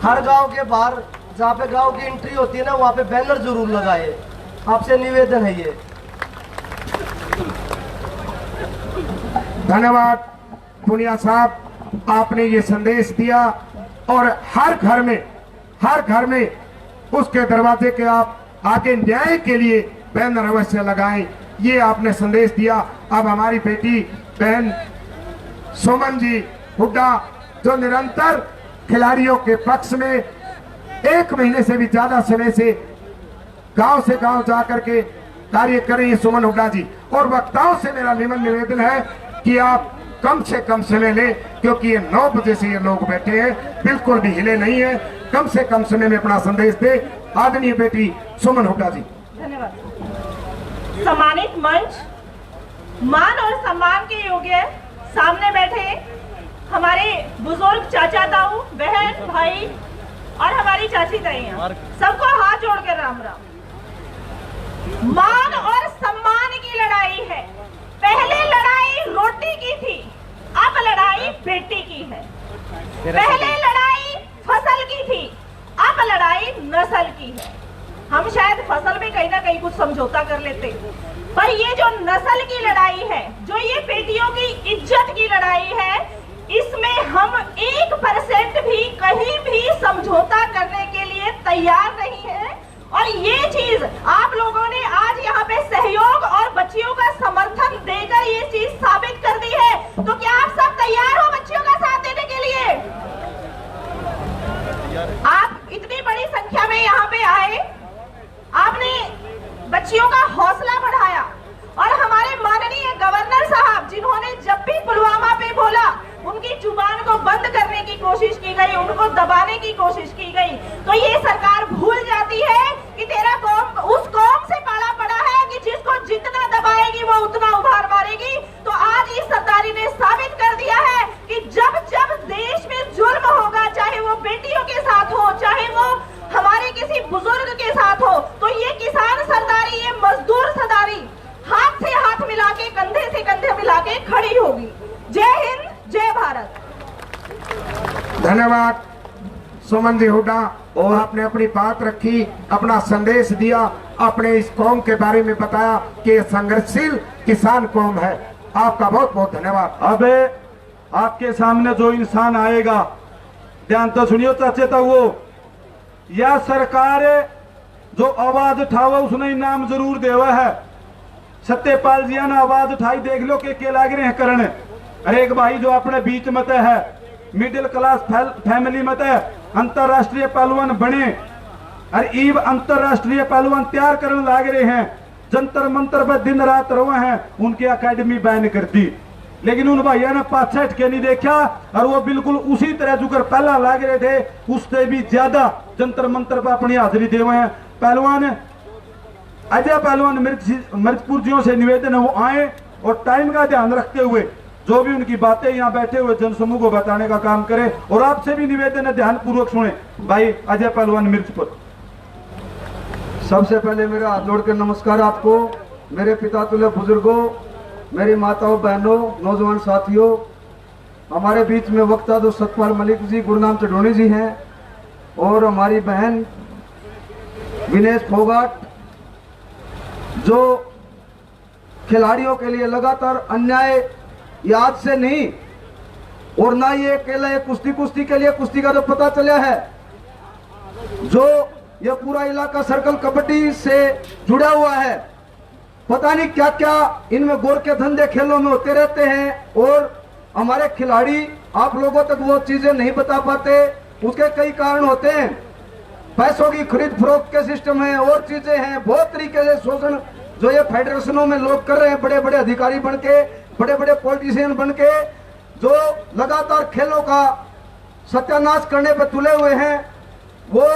हर गांव के बाहर जहाँ पे गांव की एंट्री होती है ना, वहाँ पे बैनर जरूर लगाए, आपसे निवेदन है ये। धन्यवाद पुनिया साहब, आपने ये संदेश दिया और हर घर में उसके दरवाजे के आप आगे न्याय के लिए बैनर अवश्य लगाएं, ये आपने संदेश दिया। अब हमारी बेटी बहन सुमन जी हुड्डा, जो निरंतर खिलाड़ियों के पक्ष में 1 महीने से भी ज्यादा समय से गांव जाकर के कार्य कर रही है, सुमन हुड्डा जी। और वक्ताओं से मेरा निवेदन है कि आप कम से कम समय लें, क्योंकि ये 9 बजे से ये लोग बैठे हैं, बिल्कुल भी हिले नहीं है। कम से कम समय में अपना संदेश दे आदरणीय बेटी सुमन हुड्डा जी। धन्यवाद। सम्मानित मंच, मान और सम्मान के योग्य सामने बैठे हमारे बुजुर्ग चाचा ताऊ, बहन, भाई और हमारी चाची ताइयां, सबको हाथ जोड़कर राम राम। मान और सम्मान की लड़ाई है। पहले लड़ाई रोटी की थी, अब लड़ाई बेटी की है। पहले लड़ाई फसल की थी, अब लड़ाई नस्ल की है। हम शायद फसल में कहीं ना कहीं कुछ समझौता कर लेते, पर ये जो नस्ल की लड़ाई है, जो ये बेटियों की इज्जत की लड़ाई है, इसमें हम 1% भी कहीं भी समझौता करने के लिए तैयार नहीं है। और ये चीज आप लोगों ने आज यहाँ पे सहयोग और बच्चियों का समर्थन देकर ये चीज साबित कर दी है। तो क्या आप सब तैयार हो बच्चियों का साथ देने के लिए? आप इतनी बड़ी संख्या में यहाँ पे आए, आपने बच्चियों का हौसला बढ़ाया, और हमारे माननीय गवर्नर साहब जिन्होंने जब भी पुलवामा पे बोला, उनकी जुबान को बंद करने की कोशिश की गई, उनको दबाने की कोशिश की गई, तो ये सरकार भूल धन्यवाद सुमन जी हुड्डा। और आपने अपनी बात रखी, अपना संदेश दिया, आपने इस कौम के बारे में बताया कि ये संघर्षशील किसान कौम है। आपका बहुत बहुत धन्यवाद। अब आपके सामने जो इंसान आएगा, ध्यान तो सुनियो चाचे, वो या सरकार जो आवाज उठावा उसने इनाम जरूर देवा है। सत्यपाल जी ने आवाज उठाई, देख लो के लाग रहे हैं करने। अरे एक भाई जो अपने बीच मत है, मिडिल क्लास फैमिली मत है, अंतरराष्ट्रीय पहलवान बने और ईब अंतरराष्ट्रीय पहलवान तैयार करने लाग रहे हैं। जंतर मंतर पर दिन रात रहे हैं, उनकी अकेडमी बैन कर दी। लेकिन उन भाइयों ने पाछे हटके नहीं देखा और वो बिल्कुल उसी तरह जुकर पहला लाग रहे थे, उससे भी ज्यादा जंतर मंतर पर अपनी हाजिरी दे हुए हैं। पहलवान अजय पहलवान मिर्चपुर जियों से निवेदन है वो आए और टाइम का ध्यान रखते हुए जो भी उनकी बातें यहाँ बैठे हुए जनसमूह को बताने का काम करें। और आपसे भी निवेदन है, ध्यान पूर्वक सुने। भाई अजय पहलवान मिर्चपुर। सबसे पहले मेरा हाथ जोड़कर नमस्कार आपको, मेरे पिता तुल्य बुजुर्गों, मेरी माताओं, बहनों, नौजवान साथियों। हमारे बीच में वक्ता जो सतपाल मलिक जी, गुरनाम चढ़ोनी जी हैं, और हमारी बहन विनेश फोगाट, जो खिलाड़ियों के लिए लगातार अन्याय याद से नहीं और ना ये अकेला ये कुश्ती के लिए कुश्ती का जो पता चला है, जो ये पूरा इलाका सर्कल कबड्डी से जुड़ा हुआ है। पता नहीं क्या क्या इनमें गोर के धंधे खेलों में होते रहते हैं और हमारे खिलाड़ी आप लोगों तक वो चीजें नहीं बता पाते। उसके कई कारण होते हैं, पैसों की खरीद फरोख्त के सिस्टम है और चीजें हैं, बहुत तरीके से शोषण जो ये फेडरेशनों में लोग कर रहे हैं, बड़े बड़े अधिकारी बन के, बड़े बड़े पॉलिटिशियन बन के, जो लगातार खेलों का सत्यानाश करने पर तुले हुए हैं। वो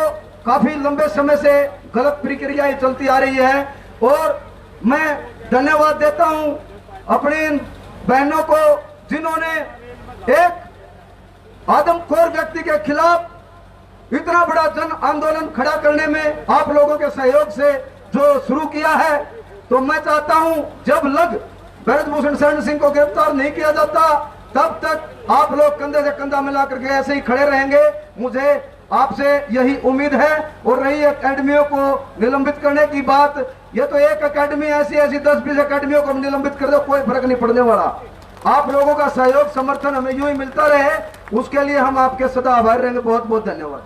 काफी लंबे समय से गलत प्रक्रियाएं चलती आ रही है और मैं धन्यवाद देता हूं अपनी बहनों को जिन्होंने एक आदमखोर व्यक्ति के खिलाफ इतना बड़ा जन आंदोलन खड़ा करने में आप लोगों के सहयोग से जो शुरू किया है। तो मैं चाहता हूं जब लग ब्रजभूषण शरण सिंह को गिरफ्तार नहीं किया जाता तब तक आप लोग कंधे से कंधा मिलाकर के ऐसे ही खड़े रहेंगे। मुझे आपसे यही उम्मीद है। और रही अकेडमियों को निलंबित करने की बात, ये तो एक अकेडमी ऐसी 10-20 अकेडमियों को निलंबित कर दो, कोई फर्क नहीं पड़ने वाला। आप लोगों का सहयोग समर्थन हमें यूं ही मिलता रहे, उसके लिए हम आपके सदा आभारी रहेंगे। बहुत बहुत धन्यवाद।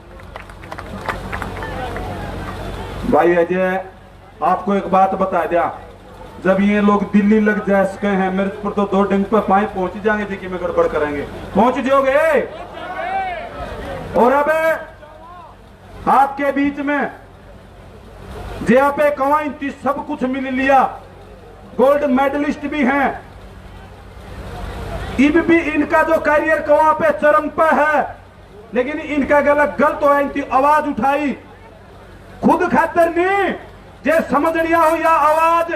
भाई अजय, आपको एक बात बता दिया, जब ये लोग दिल्ली लग जा सके हैं, मेरे पर तो 2 डिंग पर पाए पहुंच जाएंगे जी कि मैं गड़बड़ करेंगे, पहुंच जाओगे। और अब आपके बीच में जे पे कवाई सब कुछ मिल लिया, गोल्ड मेडलिस्ट भी हैं, इब भी इनका जो करियर कवा पे चरम पे है, लेकिन इनका गलत हो, इनकी आवाज उठाई खुद खातर नहीं, जे समझनिया हो या आवाज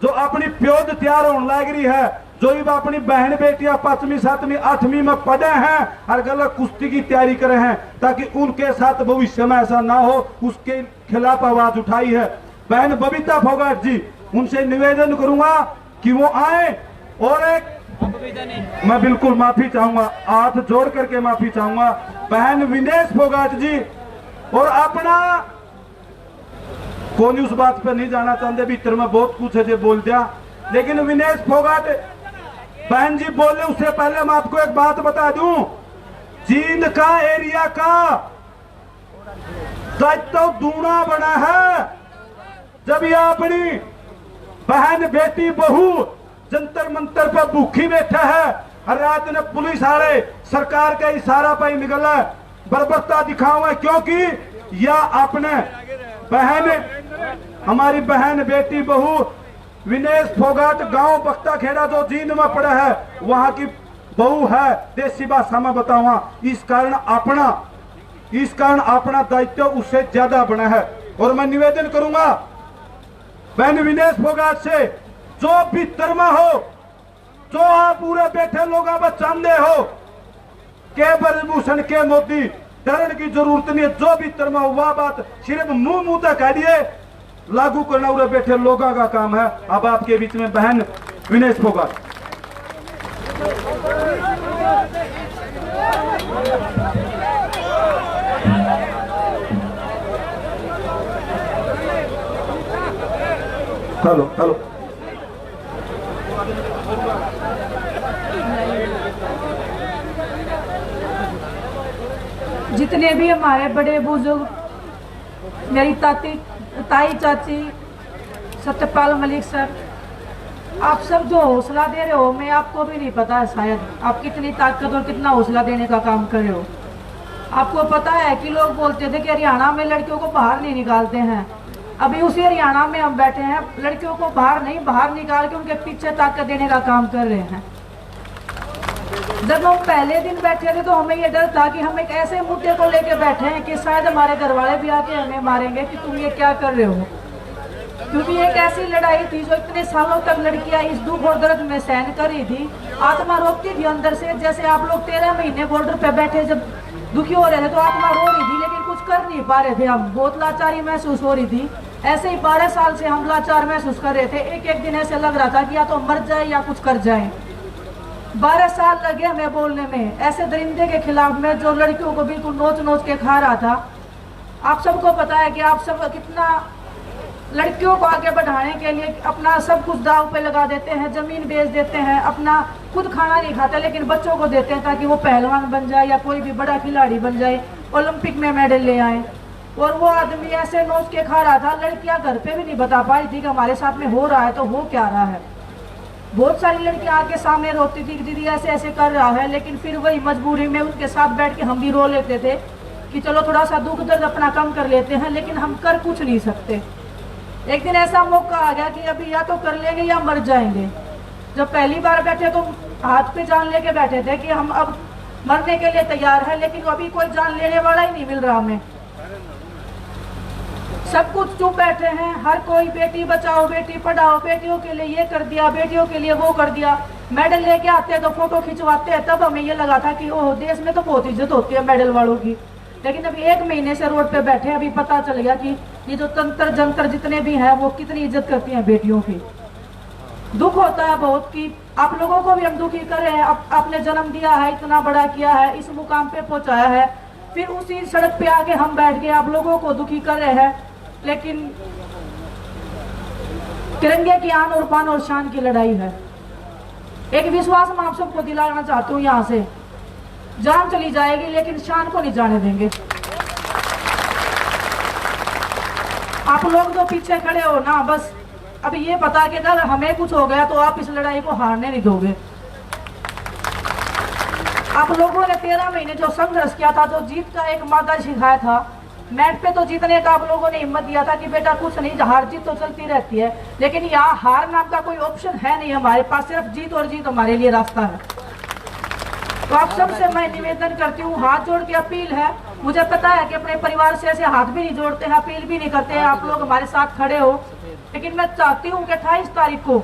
जो अपनी प्योद तैयार होने लग रही है, जो भी अपनी बहन बेटियां 5वीं 7वीं 8वीं में पढ़े हैं और गलत कुश्ती की तैयारी करे हैं, ताकि उनके साथ भविष्य में ऐसा ना हो, उसके खिलाफ आवाज उठाई है। बहन बबीता फोगाट जी, उनसे निवेदन करूंगा कि वो आए और एक मैं बिल्कुल माफी चाहूंगा, हाथ जोड़ करके माफी चाहूंगा। बहन विनेश फोगाट जी, और अपना कौन उस बात पर नहीं जाना चाहते, भीतर में बहुत कुछ है जो बोल दिया, लेकिन विनेश फोगाट बहन जी बोले उससे पहले मैं आपको एक बात बता दूं, जींद का एरिया का दायित्व दूना बना है। जब ये अपनी बहन बेटी बहू जंतर मंतर पर भूखी बैठा है और रात ने पुलिस वाले सरकार का इशारा पर निकला बर्बरता दिखावा, क्योंकि या अपने बहन हमारी बहन बेटी बहू विनेश फोगाट गांव बख्ता खेड़ा जो जींद में पड़ा है, वहां की बहू है, देसी भाषा में बताऊंगा। इस कारण अपना दायित्व उससे ज्यादा बना है। और मैं निवेदन करूंगा बहन विनेश फोगाट से, जो भी तरमा हो, जो आप पूरे बैठे लोग चाहते हो के ब्रजभूषण के मोदी डरने की जरूरत नहीं है, जो भी तरमा हो वह बात सिर्फ मुंह तक काढ़िए, लागू करना उरे बैठे लोगों का काम है। अब आपके बीच में बहन विनेश फोगाट। Hello hello. जितने भी हमारे बड़े बुजुर्ग, मेरी ताई चाची, सत्यपाल मलिक सर, आप सब जो हौसला दे रहे हो, मैं आपको भी नहीं पता है शायद आप कितनी ताकत और कितना हौसला देने का काम कर रहे हो। आपको पता है कि लोग बोलते थे कि हरियाणा में लड़कियों को बाहर नहीं निकालते हैं, अभी उसी हरियाणा में हम बैठे हैं, लड़कियों को बाहर निकाल के उनके पीछे ताकत देने का काम कर रहे हैं। जब हम पहले दिन बैठे थे तो हमें ये डर था कि हम एक ऐसे मुद्दे को लेके बैठे हैं कि शायद हमारे घर वाले भी आके हमें मारेंगे कि तुम ये क्या कर रहे हो, क्योंकि एक ऐसी लड़ाई थी जो इतने सालों तक लड़कियां इस दुख और दर्द में सहन कर रही थी। आत्मा रोकती थी अंदर से, जैसे आप लोग 13 महीने बॉर्डर पे बैठे जब दुखी हो रहे थे तो आत्मा रो रही थी, लेकिन कुछ कर नहीं पा रहे थे, हम बहुत लाचारी महसूस हो रही थी। ऐसे ही 12 साल से हम लाचार महसूस कर रहे थे। एक एक दिन ऐसे लग रहा था कि या तो मर जाए या कुछ कर जाए। 12 साल लगे हमें बोलने में, ऐसे दरिंदे के खिलाफ में जो लड़कियों को बिल्कुल नोच नोच के खा रहा था। आप सबको पता है कि आप सब कितना लड़कियों को आगे बढ़ाने के लिए अपना सब कुछ दांव पे लगा देते हैं, जमीन बेच देते हैं, अपना खुद खाना नहीं खाते लेकिन बच्चों को देते हैं ताकि वो पहलवान बन जाए या कोई भी बड़ा खिलाड़ी बन जाए, ओलंपिक में मेडल ले आए। और वो आदमी ऐसे नोच के खा रहा था, लड़कियां घर पे भी नहीं बता पाई थी कि हमारे साथ में हो रहा है तो हो क्या रहा है। बहुत सारी लड़कियां आके सामने रोती थी कि दीदी ऐसे ऐसे कर रहा है, लेकिन फिर वही मजबूरी में उनके साथ बैठ के हम भी रो लेते थे कि चलो थोड़ा सा दुख दर्द अपना कम कर लेते हैं, लेकिन हम कर कुछ नहीं सकते। एक दिन ऐसा मौका आ गया कि अभी या तो कर लेंगे या मर जाएंगे। जब पहली बार बैठे तो हाथ पे जान लेके बैठे थे कि हम अब मरने के लिए तैयार है, लेकिन अभी कोई जान लेने वाला ही नहीं मिल रहा हमें। सब कुछ चुप बैठे हैं, हर कोई बेटी बचाओ बेटी पढ़ाओ, बेटियों के लिए ये कर दिया, बेटियों के लिए वो कर दिया। मेडल लेके आते हैं तो फोटो खिंचवाते हैं, तब हमें ये लगा था कि ओह देश में तो बहुत इज्जत होती है मेडल वालों की। लेकिन अभी 1 महीने से रोड पे बैठे, अभी पता चल गया कि ये जो तंत्र जंत्र जितने भी हैं वो कितनी इज्जत करती हैं बेटियों की। दुख होता है बहुत कि आप लोगों को भी हम दुखी कर रहे हैं। आपने जन्म दिया है, इतना बड़ा किया है, इस मुकाम पे पहुंचाया है, फिर उसी सड़क पे आके हम बैठ के आप लोगों को दुखी कर रहे हैं। लेकिन तिरंगे की आन और पान और शान की लड़ाई है। एक विश्वास मैं आप सबको दिलाना चाहती हूँ, यहाँ से जान चली जाएगी लेकिन शान को नहीं जाने देंगे। आप लोग जो पीछे खड़े हो ना, बस अभी ये पता कि अगर हमें कुछ हो गया तो आप इस लड़ाई को हारने नहीं दोगे। आप लोगों ने 13 महीने जो संघर्ष किया था, जो जीत का एक मार्ग सिखाया था, मैच पे तो जीतने का आप लोगों ने हिम्मत दिया था कि बेटा कुछ नहीं, हार जीत तो चलती रहती है, लेकिन यहाँ हार नाम का कोई ऑप्शन है नहीं हमारे पास, सिर्फ जीत और जीत हमारे लिए रास्ता है। तो आप सबसे मैं निवेदन करती हूँ, हाथ जोड़ के अपील है। मुझे पता है कि अपने परिवार से ऐसे हाथ भी नहीं जोड़ते हैं, अपील भी नहीं करते हैं, आप लोग हमारे साथ खड़े हो, लेकिन मैं चाहती हूँ कि 28 तारीख को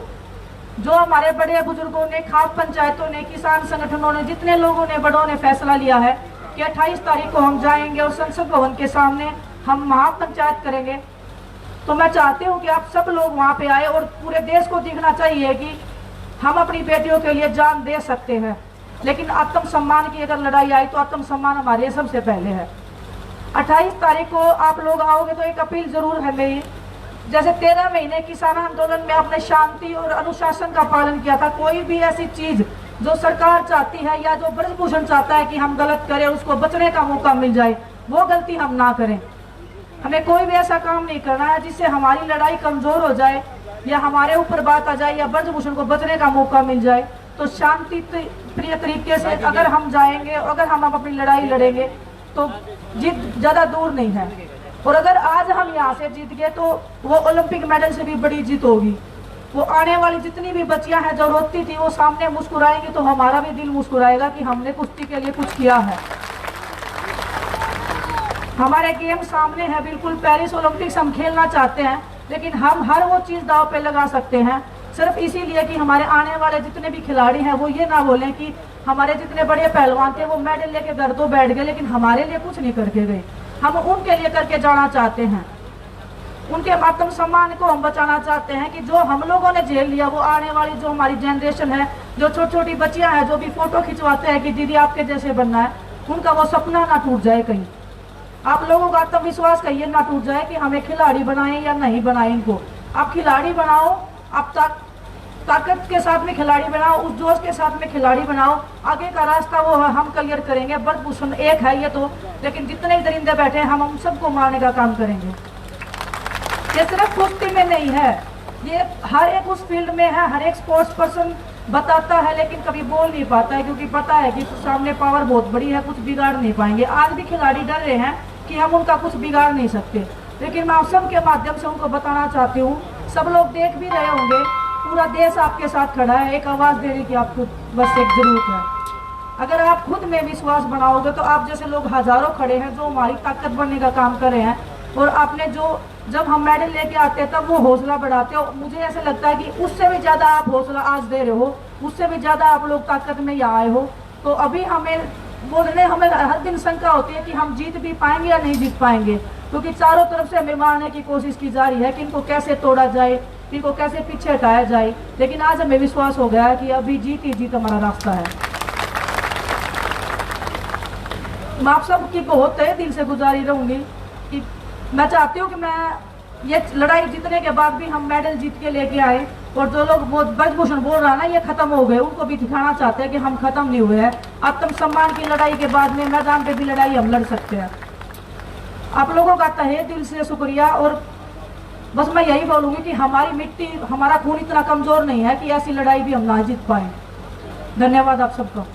जो हमारे बड़े बुजुर्गों ने, खाप पंचायतों ने, किसान संगठनों ने, जितने लोगों ने, बड़ों ने फैसला लिया है कि 28 तारीख को हम जाएंगे और संसद भवन के सामने हम महापंचायत करेंगे, तो मैं चाहती हूँ कि आप सब लोग वहाँ पे आए और पूरे देश को दिखना चाहिए कि हम अपनी बेटियों के लिए जान दे सकते हैं। लेकिन आत्म सम्मान की अगर लड़ाई आई तो आत्म सम्मान हमारे सबसे पहले है। 28 तारीख को आप लोग आओगे तो एक अपील जरूर है मेरी, जैसे 13 महीने किसान आंदोलन में आपने शांति और अनुशासन का पालन किया था, कोई भी ऐसी चीज जो सरकार चाहती है या जो ब्रजभूषण चाहता है कि हम गलत करें, उसको बचने का मौका मिल जाए, वो गलती हम ना करें। हमें कोई भी ऐसा काम नहीं करना है जिससे हमारी लड़ाई कमजोर हो जाए या हमारे ऊपर बात आ जाए या ब्रजभूषण को बचने का मौका मिल जाए। तो शांति प्रिय तरीके से अगर हम जाएंगे, अगर हम अपनी लड़ाई लड़ेंगे तो जीत ज्यादा दूर नहीं है। और अगर आज हम यहाँ से जीत गए तो वो ओलंपिक मेडल से भी बड़ी जीत होगी। वो आने वाली जितनी भी बच्चियां हैं जो रोती थी, वो सामने मुस्कुराएंगी तो हमारा भी दिल मुस्कुराएगा कि हमने कुश्ती के लिए कुछ किया है। हमारे गेम सामने है, बिल्कुल पेरिस ओलंपिक्स हम खेलना चाहते हैं, लेकिन हम हर वो चीज दांव पे लगा सकते हैं सिर्फ इसीलिए कि हमारे आने वाले जितने भी खिलाड़ी हैं वो ये ना बोलें कि हमारे जितने बड़े पहलवान थे वो मेडल लेके घर तो बैठ गए लेकिन हमारे लिए कुछ नहीं करके गए। हम उनके लिए करके जाना चाहते हैं, उनके आत्म सम्मान को हम बचाना चाहते हैं कि जो हम लोगों ने झेल लिया वो आने वाली जो हमारी जनरेशन है, जो छोटी छोटी बच्चियां हैं जो भी फोटो खिंचवाते हैं कि दीदी आपके जैसे बनना है, उनका वो सपना ना टूट जाए। कहीं आप लोगों का आत्मविश्वास कहिए ना टूट जाए कि हमें खिलाड़ी बनाएं या नहीं बनाएं इनको। आप खिलाड़ी बनाओ, आप ताकत के साथ में खिलाड़ी बनाओ, उस जोश के साथ में खिलाड़ी बनाओ। आगे का रास्ता वो हम क्लियर करेंगे। ब्रजभूषण एक है ये तो, लेकिन जितने दरिंदे बैठे हैं हम सबको मारने का काम करेंगे। ये सिर्फ कुश्ती में नहीं है, ये हर एक उस फील्ड में है। हर एक स्पोर्ट्स पर्सन बताता है लेकिन कभी बोल नहीं पाता है, क्योंकि पता है कि सामने पावर बहुत बड़ी है, कुछ बिगाड़ नहीं पाएंगे। आज भी खिलाड़ी डर रहे हैं कि हम उनका कुछ बिगाड़ नहीं सकते, लेकिन मैं आप सबके माध्यम से उनको बताना चाहती हूँ, सब लोग देख भी रहे होंगे, पूरा देश आपके साथ खड़ा है। एक आवाज़ देने की आपको बस एक जरूरत है। अगर आप खुद में विश्वास बनाओगे तो आप जैसे लोग हजारों खड़े हैं जो हमारी ताकत बनने का काम कर रहे हैं, और आपने जो जब हम मेडल लेके आते हैं तब वो हौसला बढ़ाते हो। मुझे ऐसा लगता है कि उससे भी ज़्यादा आप हौसला आज दे रहे हो, उससे भी ज़्यादा आप लोग ताकत में यहाँ आए हो। तो अभी हमें हर दिन शंका होती है कि हम जीत भी पाएंगे या नहीं जीत पाएंगे, क्योंकि चारों तरफ से हमें मारने की कोशिश की जा रही है कि इनको कैसे तोड़ा जाए, इनको कैसे पीछे हटाया जाए। लेकिन आज हमें विश्वास हो गया है कि अभी जीत ही जीत हमारा रास्ता है। मैं आप सबकी बहुत तहे दिल से गुजारी रहूंगी कि मैं चाहती हूँ कि मैं ये लड़ाई जीतने के बाद भी हम मेडल जीत के लेके आए, और जो लोग वो ब्रजभूषण बोल रहा ना ये खत्म हो गए, उनको भी दिखाना चाहते हैं कि हम खत्म नहीं हुए हैं। आत्मसम्मान की लड़ाई के बाद में मैदान पे भी लड़ाई हम लड़ सकते हैं। आप लोगों का तहे दिल से शुक्रिया, और बस मैं यही बोलूँगी कि हमारी मिट्टी, हमारा खून इतना कमज़ोर नहीं है कि ऐसी लड़ाई भी हम ना जीत पाए। धन्यवाद आप सबका।